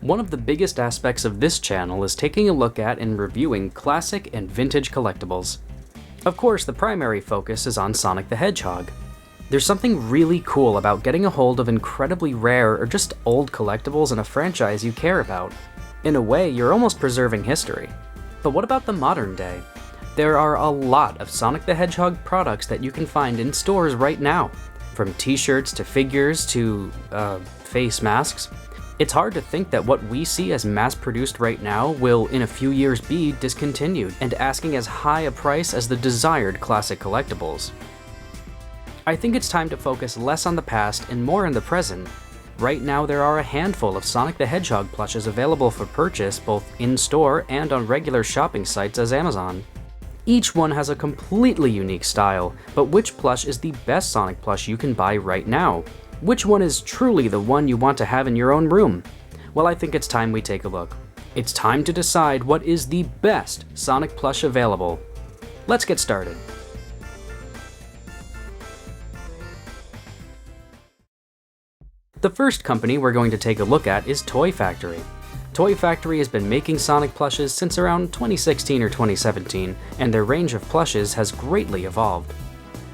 One of the biggest aspects of this channel is taking a look at and reviewing classic and vintage collectibles. Of course, the primary focus is on Sonic the Hedgehog. There's something really cool about getting a hold of incredibly rare or just old collectibles in a franchise you care about. In a way, you're almost preserving history. But what about the modern day? There are a lot of Sonic the Hedgehog products that you can find in stores right now, from t-shirts to figures to, face masks. It's hard to think that what we see as mass-produced right now will, in a few years, be discontinued and asking as high a price as the desired classic collectibles. I think it's time to focus less on the past and more on the present. Right now there are a handful of Sonic the Hedgehog plushes available for purchase both in-store and on regular shopping sites as Amazon. Each one has a completely unique style, but which plush is the best Sonic plush you can buy right now? Which one is truly the one you want to have in your own room? Well, I think it's time we take a look. It's time to decide what is the best Sonic plush available. Let's get started. The first company we're going to take a look at is Toy Factory. Toy Factory has been making Sonic plushes since around 2016 or 2017, and their range of plushes has greatly evolved.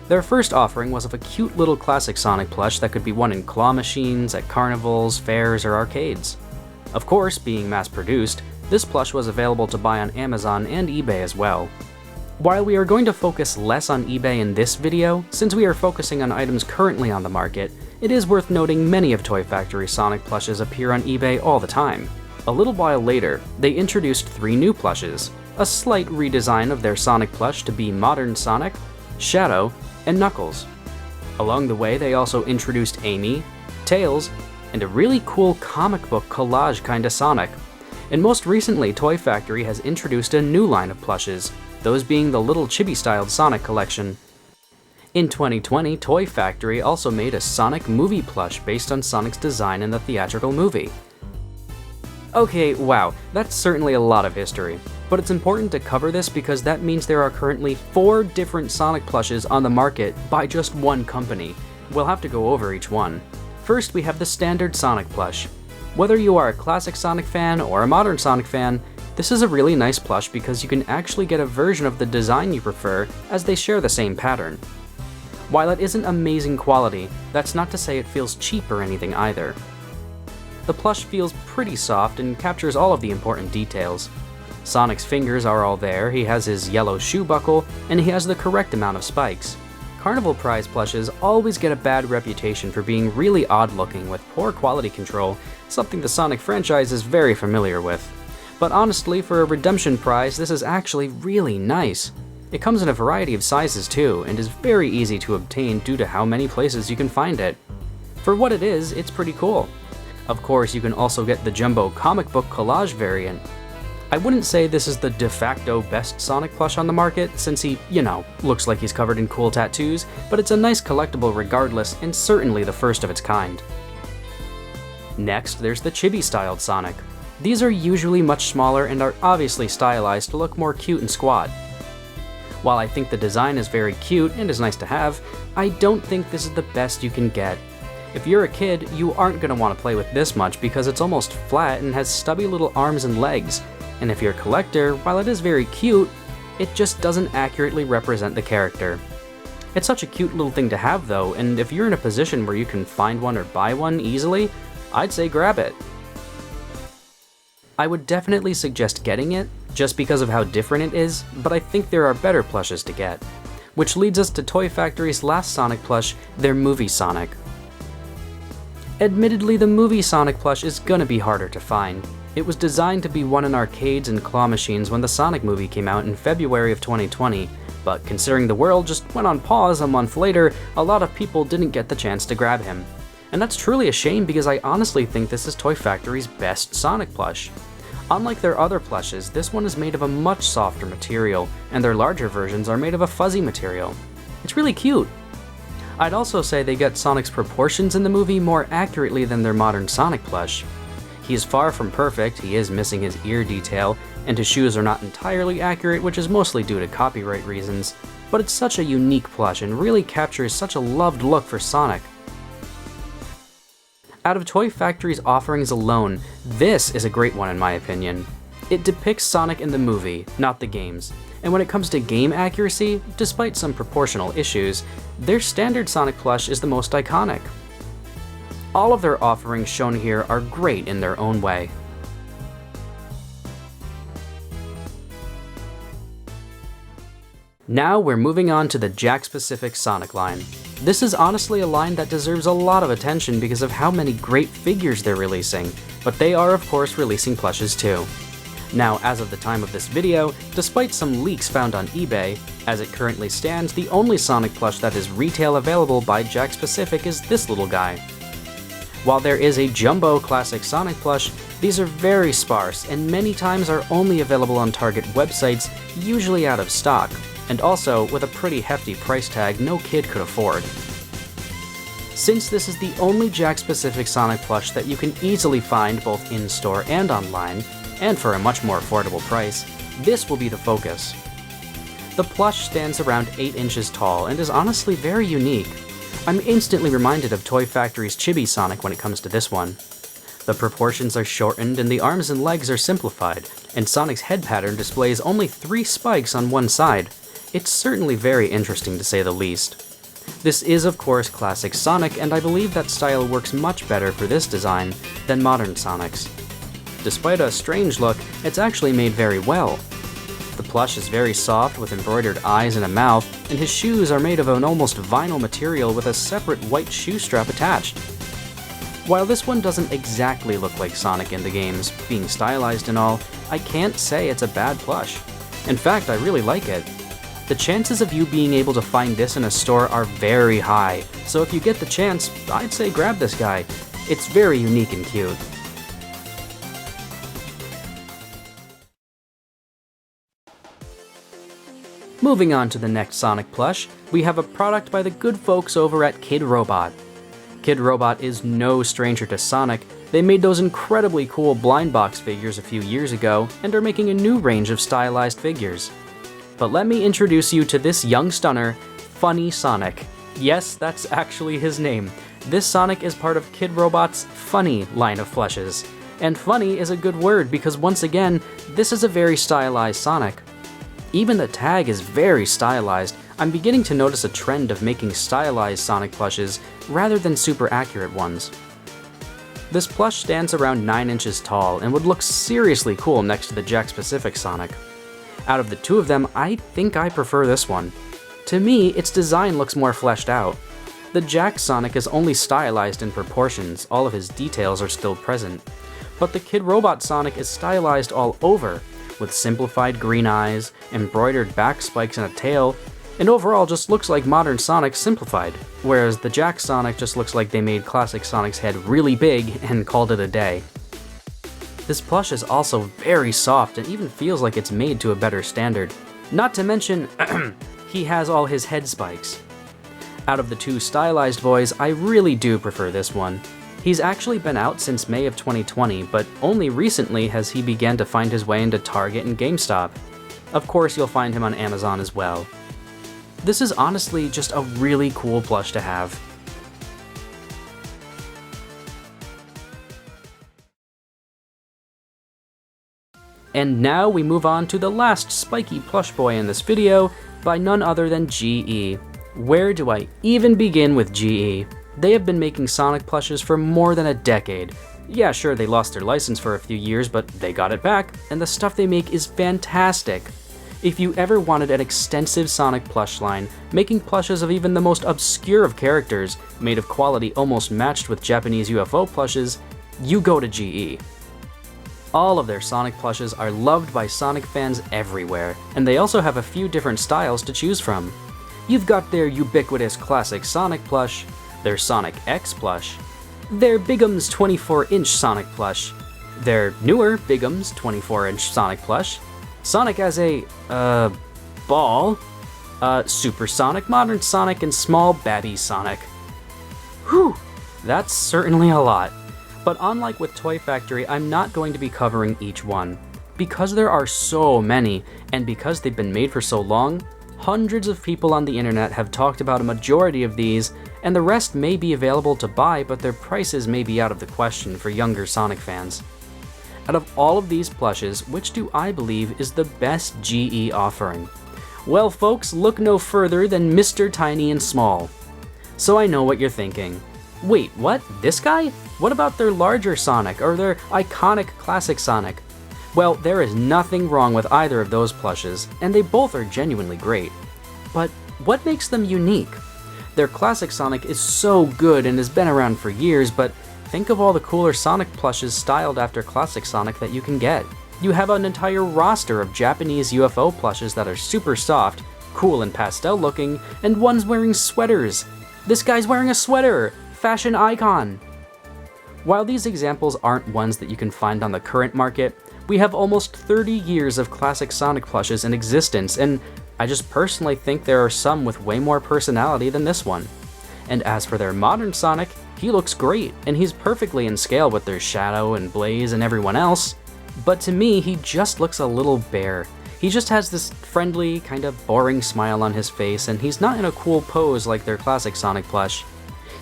Their first offering was of a cute little classic Sonic plush that could be won in claw machines, at carnivals, fairs, or arcades. Of course, being mass-produced, this plush was available to buy on Amazon and eBay as well. While we are going to focus less on eBay in this video, since we are focusing on items currently on the market, it is worth noting many of Toy Factory's Sonic plushes appear on eBay all the time. A little while later, they introduced 3 new plushes, a slight redesign of their Sonic plush to be Modern Sonic, Shadow, and Knuckles. Along the way, they also introduced Amy, Tails, and a really cool comic book collage kinda Sonic. And most recently, Toy Factory has introduced a new line of plushes, those being the little chibi-styled Sonic collection. In 2020, Toy Factory also made a Sonic movie plush based on Sonic's design in the theatrical movie. Okay, wow, that's certainly a lot of history, but it's important to cover this because that means there are currently 4 different Sonic plushes on the market by just one company. We'll have to go over each one. First, we have the standard Sonic plush. Whether you are a classic Sonic fan or a modern Sonic fan, this is a really nice plush because you can actually get a version of the design you prefer as they share the same pattern. While it isn't amazing quality, that's not to say it feels cheap or anything either. The plush feels pretty soft and captures all of the important details. Sonic's fingers are all there, he has his yellow shoe buckle, and he has the correct amount of spikes. Carnival prize plushes always get a bad reputation for being really odd looking with poor quality control, something the Sonic franchise is very familiar with. But honestly, for a redemption prize, this is actually really nice. It comes in a variety of sizes too, and is very easy to obtain due to how many places you can find it. For what it is, it's pretty cool. Of course, you can also get the jumbo comic book collage variant. I wouldn't say this is the de facto best Sonic plush on the market, since he, looks like he's covered in cool tattoos, but it's a nice collectible regardless, and certainly the first of its kind. Next, there's the chibi-styled Sonic. These are usually much smaller and are obviously stylized to look more cute and squat. While I think the design is very cute and is nice to have, I don't think this is the best you can get. If you're a kid, you aren't going to want to play with this much because it's almost flat and has stubby little arms and legs. And if you're a collector, while it is very cute, it just doesn't accurately represent the character. It's such a cute little thing to have though, and if you're in a position where you can find one or buy one easily, I'd say grab it. I would definitely suggest getting it, just because of how different it is, but I think there are better plushes to get. Which leads us to Toy Factory's last Sonic plush, their movie Sonic. Admittedly, the movie Sonic plush is gonna be harder to find. It was designed to be won in arcades and claw machines when the Sonic movie came out in February of 2020, but considering the world just went on pause a month later, a lot of people didn't get the chance to grab him. And that's truly a shame because I honestly think this is Toy Factory's best Sonic plush. Unlike their other plushes, this one is made of a much softer material, and their larger versions are made of a fuzzy material. It's really cute. I'd also say they get Sonic's proportions in the movie more accurately than their modern Sonic plush. He is far from perfect, he is missing his ear detail, and his shoes are not entirely accurate, which is mostly due to copyright reasons, but it's such a unique plush and really captures such a loved look for Sonic. Out of Toy Factory's offerings alone, this is a great one in my opinion. It depicts Sonic in the movie, not the games, and when it comes to game accuracy, despite some proportional issues, their standard Sonic plush is the most iconic. All of their offerings shown here are great in their own way. Now we're moving on to the Jakks-specific Sonic line. This is honestly a line that deserves a lot of attention because of how many great figures they're releasing, but they are of course releasing plushes too. Now, as of the time of this video, despite some leaks found on eBay, as it currently stands, the only Sonic plush that is retail available by Jakks Pacific is this little guy. While there is a Jumbo Classic Sonic plush, these are very sparse and many times are only available on Target websites, usually out of stock, and also with a pretty hefty price tag no kid could afford. Since this is the only Jakks-specific Sonic plush that you can easily find both in-store and online, and for a much more affordable price, this will be the focus. The plush stands around 8 inches tall and is honestly very unique. I'm instantly reminded of Toy Factory's Chibi Sonic when it comes to this one. The proportions are shortened and the arms and legs are simplified, and Sonic's head pattern displays only 3 spikes on one side. It's certainly very interesting to say the least. This is of course classic Sonic, and I believe that style works much better for this design than modern Sonic's. Despite a strange look, it's actually made very well. The plush is very soft with embroidered eyes and a mouth, and his shoes are made of an almost vinyl material with a separate white shoe strap attached. While this one doesn't exactly look like Sonic in the games, being stylized and all, I can't say it's a bad plush. In fact, I really like it. The chances of you being able to find this in a store are very high, so if you get the chance, I'd say grab this guy. It's very unique and cute. Moving on to the next Sonic plush, we have a product by the good folks over at Kid Robot. Kid Robot is no stranger to Sonic. They made those incredibly cool blind box figures a few years ago, and are making a new range of stylized figures. But let me introduce you to this young stunner, Funny Sonic. Yes, that's actually his name. This Sonic is part of Kid Robot's Funny line of plushes. And funny is a good word because once again, this is a very stylized Sonic. Even the tag is very stylized. I'm beginning to notice a trend of making stylized Sonic plushes rather than super accurate ones. This plush stands around 9 inches tall and would look seriously cool next to the Jakks Pacific Sonic. Out of the two of them, I think I prefer this one. To me, its design looks more fleshed out. The Jakks Sonic is only stylized in proportions, all of his details are still present. But the Kid Robot Sonic is stylized all over, with simplified green eyes, embroidered back spikes and a tail, and overall just looks like modern Sonic simplified, whereas the Jakks Sonic just looks like they made classic Sonic's head really big and called it a day. This plush is also very soft and even feels like it's made to a better standard. Not to mention, he has all his head spikes. Out of the two stylized boys, I really do prefer this one. He's actually been out since May of 2020, but only recently has he began to find his way into Target and GameStop. Of course, you'll find him on Amazon as well. This is honestly just a really cool plush to have. And now we move on to the last spiky plush boy in this video by none other than GE. Where do I even begin with GE? They have been making Sonic plushes for more than a decade. Yeah, sure, they lost their license for a few years, but they got it back, and the stuff they make is fantastic. If you ever wanted an extensive Sonic plush line, making plushes of even the most obscure of characters, made of quality almost matched with Japanese UFO plushes, you go to GE. All of their Sonic plushes are loved by Sonic fans everywhere, and they also have a few different styles to choose from. You've got their ubiquitous classic Sonic plush, their Sonic X plush, their Bigum's 24-inch Sonic plush, their newer Bigum's 24-inch Sonic plush, Sonic as a, ball, Super Sonic, Modern Sonic, and Small Babby Sonic. Whew, that's certainly a lot. But unlike with Toy Factory, I'm not going to be covering each one. Because there are so many, and because they've been made for so long, hundreds of people on the internet have talked about a majority of these, and the rest may be available to buy, but their prices may be out of the question for younger Sonic fans. Out of all of these plushes, which do I believe is the best GE offering? Well folks, look no further than Mr. Tiny and Small. So I know what you're thinking. Wait, what? This guy? What about their larger Sonic, or their iconic classic Sonic? Well, there is nothing wrong with either of those plushes, and they both are genuinely great. But what makes them unique? Their classic Sonic is so good and has been around for years, but think of all the cooler Sonic plushes styled after classic Sonic that you can get. You have an entire roster of Japanese UFO plushes that are super soft, cool and pastel looking, and one's wearing sweaters. This guy's wearing a sweater! Fashion icon! While these examples aren't ones that you can find on the current market, we have almost 30 years of classic Sonic plushes in existence, and I just personally think there are some with way more personality than this one. And as for their modern Sonic, he looks great, and he's perfectly in scale with their Shadow and Blaze and everyone else. But to me, he just looks a little bare. He just has this friendly, kind of boring smile on his face, and he's not in a cool pose like their classic Sonic plush.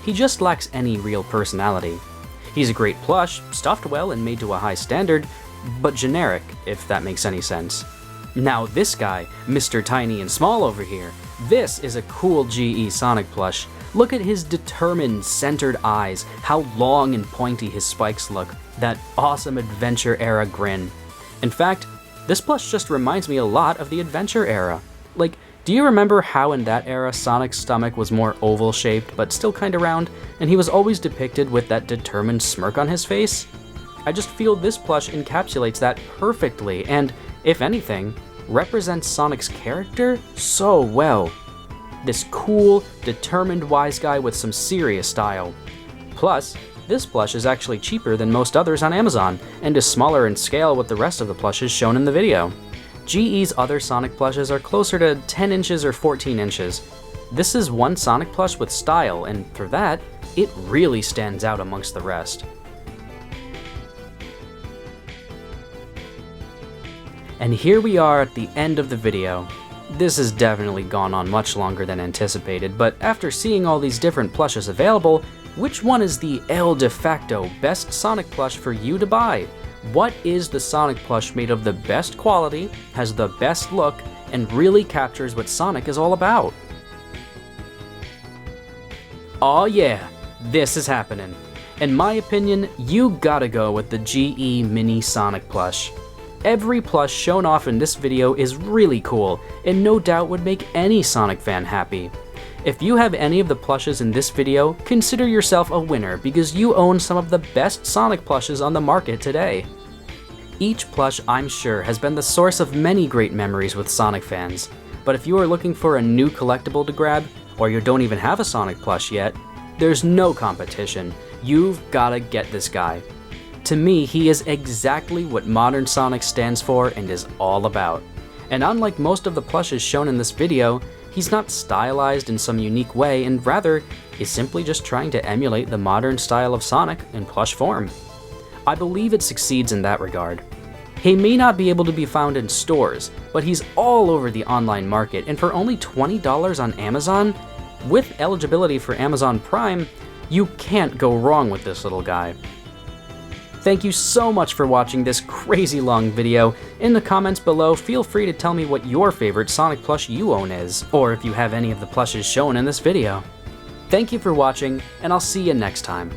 He just lacks any real personality. He's a great plush, stuffed well and made to a high standard, but generic, if that makes any sense. Now this guy, Mr. Tiny and Small over here, this is a cool GE Sonic plush. Look at his determined, centered eyes, how long and pointy his spikes look, that awesome Adventure era grin. In fact, this plush just reminds me a lot of the Adventure era. Like, do you remember how in that era Sonic's stomach was more oval shaped but still kinda round, and he was always depicted with that determined smirk on his face? I just feel this plush encapsulates that perfectly and, if anything, represents Sonic's character so well. This cool, determined wise guy with some serious style. Plus, this plush is actually cheaper than most others on Amazon, and is smaller in scale with the rest of the plushes shown in the video. GE's other Sonic plushes are closer to 10 inches or 14 inches. This is one Sonic plush with style, and for that, it really stands out amongst the rest. And here we are at the end of the video. This has definitely gone on much longer than anticipated, but after seeing all these different plushes available, which one is the el de facto best Sonic plush for you to buy? What is the Sonic plush made of the best quality, has the best look, and really captures what Sonic is all about? Aw yeah, this is happening. In my opinion, you gotta go with the GE Mini Sonic plush. Every plush shown off in this video is really cool, and no doubt would make any Sonic fan happy. If you have any of the plushes in this video, consider yourself a winner because you own some of the best Sonic plushes on the market today. Each plush, I'm sure, has been the source of many great memories with Sonic fans, but if you are looking for a new collectible to grab, or you don't even have a Sonic plush yet, there's no competition. You've gotta get this guy. To me, he is exactly what modern Sonic stands for and is all about. And unlike most of the plushes shown in this video, he's not stylized in some unique way, and rather is simply just trying to emulate the modern style of Sonic in plush form. I believe it succeeds in that regard. He may not be able to be found in stores, but he's all over the online market, and for only $20 on Amazon, with eligibility for Amazon Prime, you can't go wrong with this little guy. Thank you so much for watching this crazy long video. In the comments below, feel free to tell me what your favorite Sonic plush you own is, or if you have any of the plushes shown in this video. Thank you for watching, and I'll see you next time.